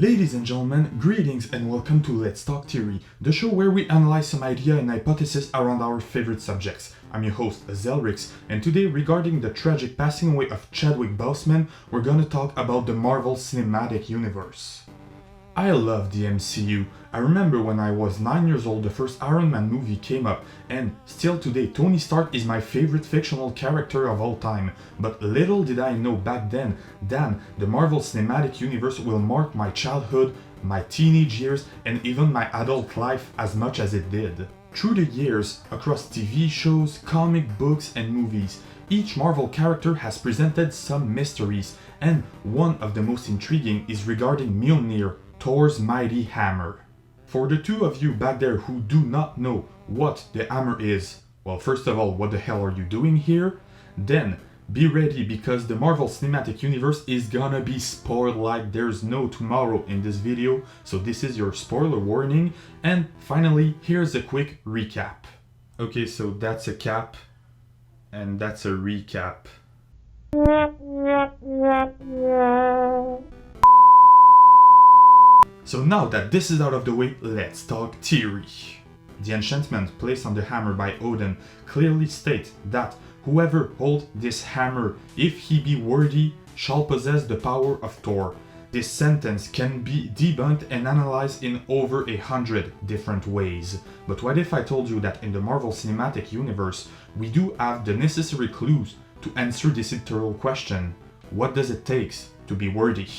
Ladies and gentlemen, greetings and welcome to Let's Talk Theory, the show where we analyze some idea and hypothesis around our favorite subjects. I'm your host, Zelrix, and today regarding the tragic passing away of Chadwick Boseman, we're gonna talk about the Marvel Cinematic Universe. I love the MCU. I remember when I was 9 years old the first Iron Man movie came up, and still today Tony Stark is my favorite fictional character of all time. But little did I know back then that the Marvel Cinematic Universe will mark my childhood, my teenage years, and even my adult life as much as it did. Through the years, across TV shows, comic books, and movies, each Marvel character has presented some mysteries, and one of the most intriguing is regarding Mjolnir, Thor's mighty hammer. For the two of you back there who do not know what the hammer is, well, first of all, what the hell are you doing here? Then, be ready because the Marvel Cinematic Universe is gonna be spoiled like there's no tomorrow in this video, so this is your spoiler warning. And finally, here's a quick recap. Okay, so that's a cap, and that's a recap. So now that this is out of the way, let's talk theory. The enchantment placed on the hammer by Odin clearly states that whoever holds this hammer, if he be worthy, shall possess the power of Thor. This sentence can be debunked and analyzed in over 100 different ways. But what if I told you that in the Marvel Cinematic Universe, we do have the necessary clues to answer this eternal question? What does it take to be worthy?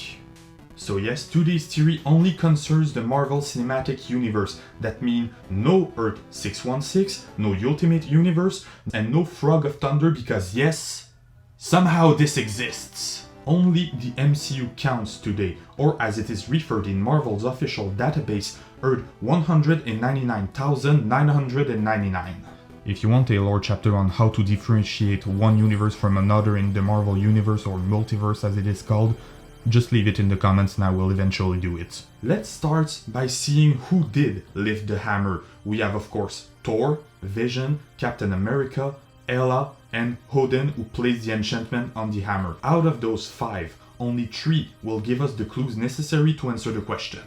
So yes, today's theory only concerns the Marvel Cinematic Universe. That means no Earth 616, no Ultimate Universe, and no Frog of Thunder because yes, somehow this exists. Only the MCU counts today, or as it is referred in Marvel's official database, Earth 199,999. If you want a lore chapter on how to differentiate one universe from another in the Marvel Universe or multiverse as it is called, just leave it in the comments and I will eventually do it. Let's start by seeing who did lift the hammer. We have of course Thor, Vision, Captain America, Hela, and Odin who placed the enchantment on the hammer. Out of those 5, only 3 will give us the clues necessary to answer the question.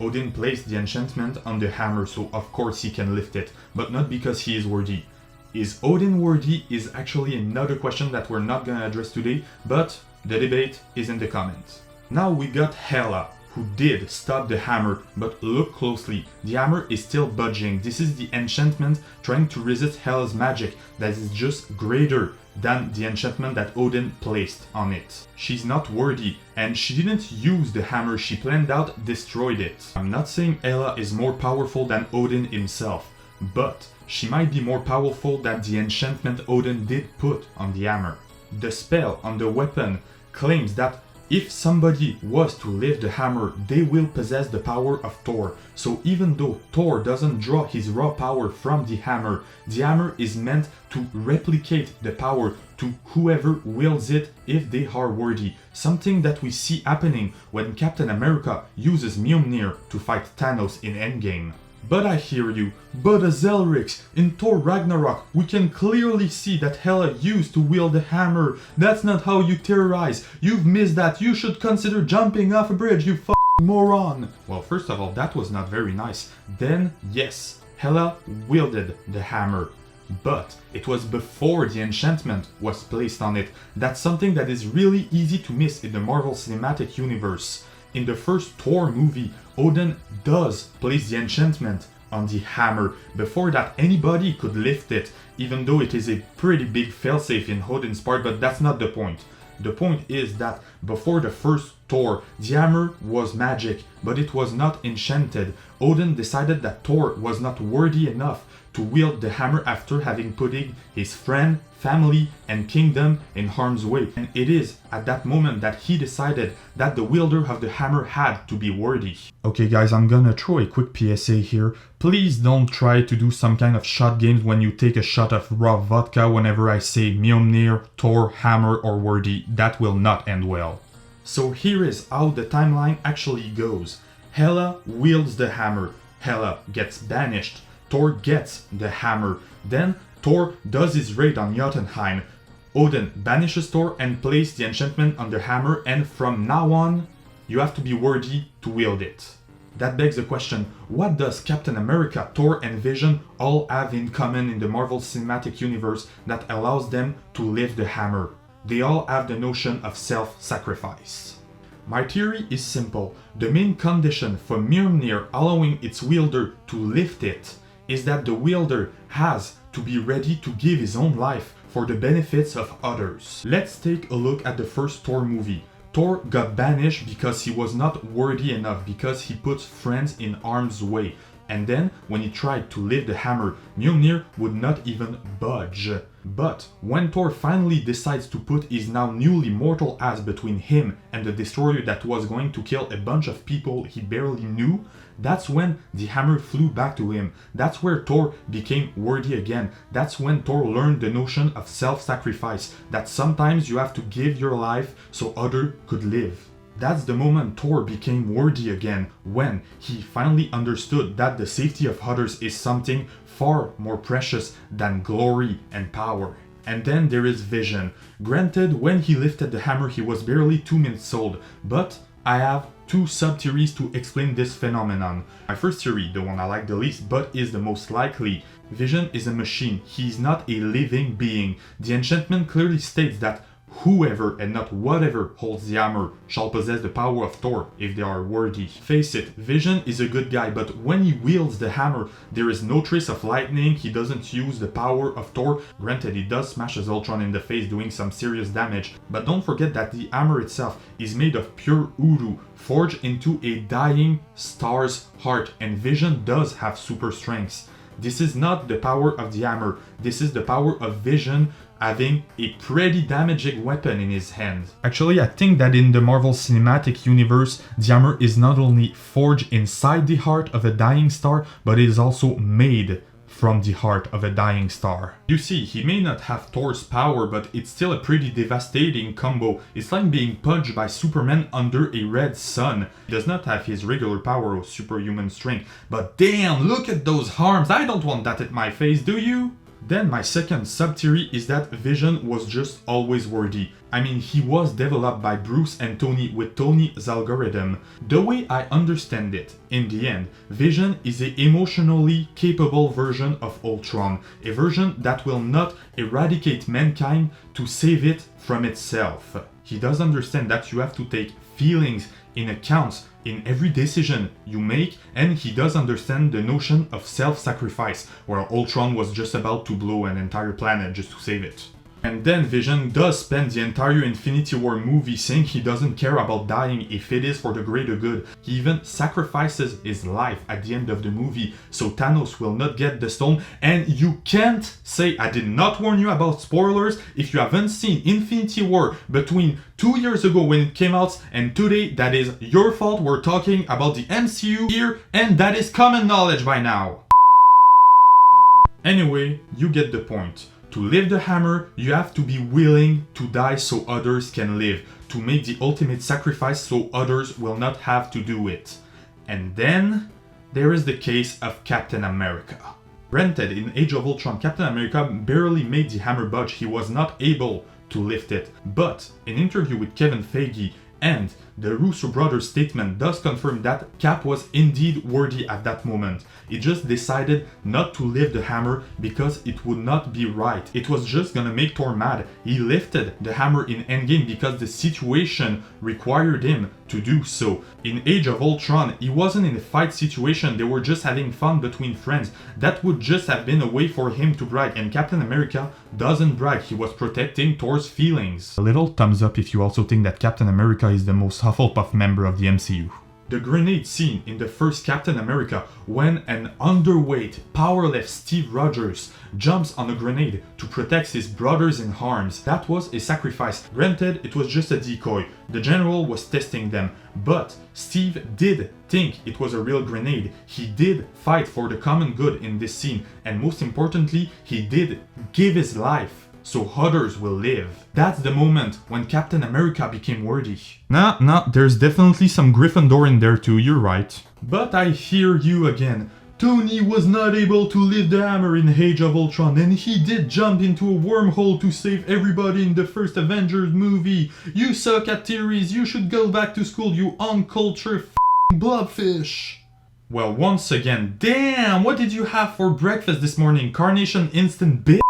Odin placed the enchantment on the hammer, so of course he can lift it, but not because he is worthy. Is Odin worthy is actually another question that we're not gonna address today, but the debate is in the comments. Now we got Hela, who did stop the hammer, but look closely, the hammer is still budging. This is the enchantment trying to resist Hela's magic that is just greater than the enchantment that Odin placed on it. She's not worthy, and she didn't use the hammer she planned out, destroyed it. I'm not saying Hela is more powerful than Odin himself, but she might be more powerful than the enchantment Odin did put on the hammer. The spell on the weapon claims that if somebody was to lift the hammer, they will possess the power of Thor. So even though Thor doesn't draw his raw power from the hammer is meant to replicate the power to whoever wields it if they are worthy. Something that we see happening when Captain America uses Mjolnir to fight Thanos in Endgame. But I hear you, but Zelrix, in Thor Ragnarok, we can clearly see that Hela used to wield the hammer. That's not how you terrorize. You've missed that. You should consider jumping off a bridge, you f***ing moron. Well, first of all, that was not very nice. Then, yes, Hela wielded the hammer. But it was before the enchantment was placed on it. That's something that is really easy to miss in the Marvel Cinematic Universe. In the first Thor movie, Odin does place the enchantment on the hammer. Before that, anybody could lift it, even though it is a pretty big failsafe in Odin's part, but that's not the point. The point is that before the first Thor, the hammer was magic, but it was not enchanted. Odin decided that Thor was not worthy enough to wield the hammer after having putting his friend, family, and kingdom in harm's way. And it is at that moment that he decided that the wielder of the hammer had to be worthy. Okay guys, I'm gonna throw a quick PSA here. Please don't try to do some kind of shot games when you take a shot of raw vodka whenever I say Mjolnir, Thor, hammer, or worthy. That will not end well. So here is how the timeline actually goes. Hela wields the hammer. Hela gets banished. Thor gets the hammer. Then Thor does his raid on Jotunheim. Odin banishes Thor and places the enchantment on the hammer, and from now on, you have to be worthy to wield it. That begs the question, what does Captain America, Thor, and Vision all have in common in the Marvel Cinematic Universe that allows them to lift the hammer? They all have the notion of self-sacrifice. My theory is simple. The main condition for Mjolnir allowing its wielder to lift it is that the wielder has to be ready to give his own life for the benefits of others. Let's take a look at the first Thor movie. Thor got banished because he was not worthy enough, because he put friends in harm's way. And then, when he tried to lift the hammer, Mjolnir would not even budge. But when Thor finally decides to put his now newly mortal ass between him and the destroyer that was going to kill a bunch of people he barely knew, that's when the hammer flew back to him. That's where Thor became worthy again. That's when Thor learned the notion of self-sacrifice, that sometimes you have to give your life so others could live. That's the moment Thor became worthy again, when he finally understood that the safety of others is something far more precious than glory and power. And then there is Vision. Granted, when he lifted the hammer he was barely 2 minutes old, but I have two sub-theories to explain this phenomenon. My first theory, the one I like the least but is the most likely. Vision is a machine, he's not a living being. The enchantment clearly states that whoever and not whatever holds the hammer shall possess the power of Thor if they are worthy. Face it, Vision is a good guy, but when he wields the hammer, there is no trace of lightning, he doesn't use the power of Thor. Granted, he does smash his Ultron in the face, doing some serious damage, but don't forget that the hammer itself is made of pure Uru, forged into a dying star's heart, and Vision does have super strengths. This is not the power of the hammer, this is the power of Vision having a pretty damaging weapon in his hand. Actually, I think that in the Marvel Cinematic Universe, the hammer is not only forged inside the heart of a dying star, but it is also made from the heart of a dying star. You see, he may not have Thor's power, but it's still a pretty devastating combo. It's like being punched by Superman under a red sun. He does not have his regular power or superhuman strength, but damn, look at those arms! I don't want that at my face, do you? Then my second sub-theory is that Vision was just always worthy. I mean, he was developed by Bruce and Tony with Tony's algorithm. The way I understand it, in the end, Vision is an emotionally capable version of Ultron, a version that will not eradicate mankind to save it from itself. He does understand that you have to take feelings in account in every decision you make, and he does understand the notion of self-sacrifice, where Ultron was just about to blow an entire planet just to save it. And then Vision does spend the entire Infinity War movie saying he doesn't care about dying if it is for the greater good. He even sacrifices his life at the end of the movie so Thanos will not get the stone, and you can't say I did not warn you about spoilers if you haven't seen Infinity War between 2 years ago when it came out and today. That is your fault. We're talking about the MCU here, and that is common knowledge by now. Anyway, you get the point. To lift the hammer, you have to be willing to die so others can live, to make the ultimate sacrifice so others will not have to do it. And then, there is the case of Captain America. Granted, in Age of Ultron, Captain America barely made the hammer budge, he was not able to lift it. But, in an interview with Kevin Feige, and the Russo brothers' statement does confirm that Cap was indeed worthy at that moment. He just decided not to lift the hammer because it would not be right. It was just gonna make Thor mad. He lifted the hammer in Endgame because the situation required him to do so. In Age of Ultron, he wasn't in a fight situation, they were just having fun between friends. That would just have been a way for him to brag, and Captain America doesn't brag, he was protecting Thor's feelings. A little thumbs up if you also think that Captain America is the most Hufflepuff member of the MCU. The grenade scene in the first Captain America, when an underweight, powerless Steve Rogers jumps on a grenade to protect his brothers in arms, that was a sacrifice. Granted, it was just a decoy. The general was testing them, but Steve did think it was a real grenade. He did fight for the common good in this scene, and most importantly, he did give his life so others will live. That's the moment when Captain America became worthy. Nah, there's definitely some Gryffindor in there too, you're right. But I hear you again. Tony was not able to lift the hammer in Age of Ultron, and he did jump into a wormhole to save everybody in the first Avengers movie. You suck at theories, you should go back to school, you uncultured f***ing blobfish. Well, once again, damn, what did you have for breakfast this morning? Carnation instant bitch?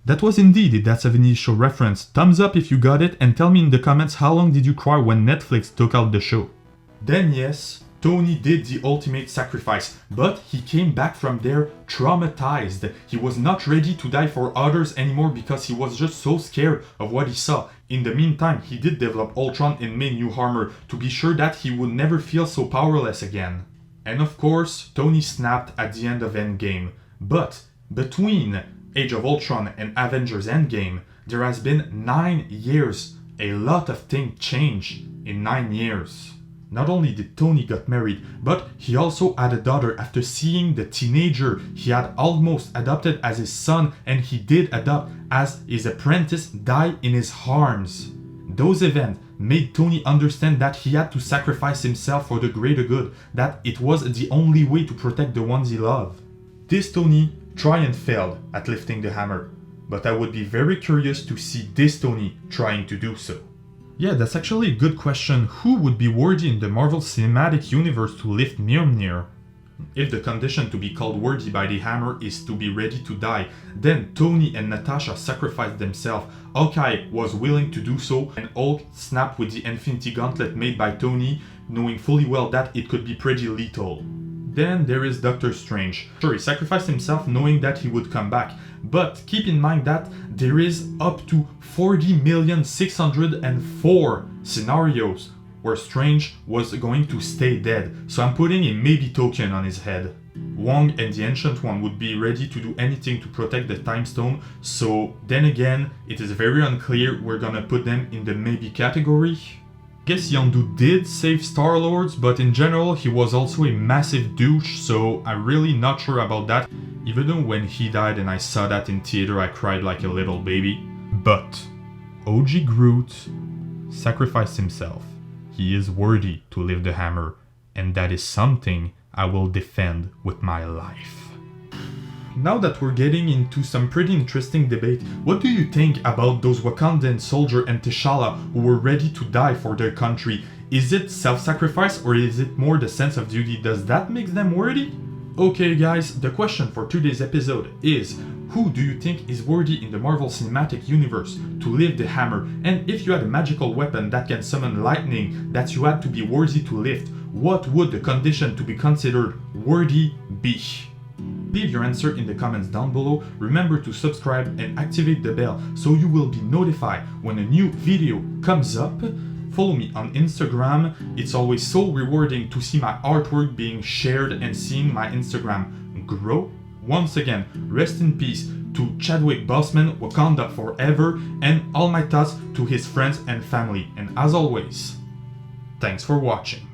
That was indeed a That's a Vinny Show reference. Thumbs up if you got it, and tell me in the comments how long did you cry when Netflix took out the show. Then yes, Tony did the ultimate sacrifice, but he came back from there traumatized. He was not ready to die for others anymore because he was just so scared of what he saw. In the meantime, he did develop Ultron and made new armor to be sure that he would never feel so powerless again. And of course, Tony snapped at the end of Endgame. But between Age of Ultron and Avengers Endgame, there has been 9 years. A lot of things changed in 9 years. Not only did Tony got married, but he also had a daughter after seeing the teenager he had almost adopted as his son, and he did adopt as his apprentice, die in his arms. Those events made Tony understand that he had to sacrifice himself for the greater good, that it was the only way to protect the ones he loved. This Tony tried and failed at lifting the hammer, but I would be very curious to see this Tony trying to do so. Yeah, that's actually a good question. Who would be worthy in the Marvel Cinematic Universe to lift Mjolnir? If the condition to be called worthy by the hammer is to be ready to die, then Tony and Natasha sacrificed themselves. Hawkeye was willing to do so, and Hulk snapped with the Infinity Gauntlet made by Tony, knowing fully well that it could be pretty lethal. Then there is Doctor Strange. Sure, he sacrificed himself knowing that he would come back, but keep in mind that there is up to 40,604 scenarios where Strange was going to stay dead, so I'm putting a maybe token on his head. Wong and the Ancient One would be ready to do anything to protect the Time Stone, so then again, it is very unclear. We're gonna put them in the maybe category. Guess Yondu did save Star-Lord, but in general he was also a massive douche, so I'm really not sure about that, even though when he died and I saw that in theater I cried like a little baby. But OG Groot sacrificed himself. He is worthy to lift the hammer, and that is something I will defend with my life. Now that we're getting into some pretty interesting debate, what do you think about those Wakandan soldiers and T'Challa who were ready to die for their country? Is it self-sacrifice or is it more the sense of duty? Does that make them worthy? Okay guys, the question for today's episode is, who do you think is worthy in the Marvel Cinematic Universe to lift the hammer? And if you had a magical weapon that can summon lightning that you had to be worthy to lift, what would the condition to be considered worthy be? Leave your answer in the comments down below. Remember to subscribe and activate the bell so you will be notified when a new video comes up. Follow me on Instagram. It's always so rewarding to see my artwork being shared and seeing my Instagram grow. Once again, rest in peace to Chadwick Boseman, Wakanda forever, and all my thoughts to his friends and family. And as always, thanks for watching.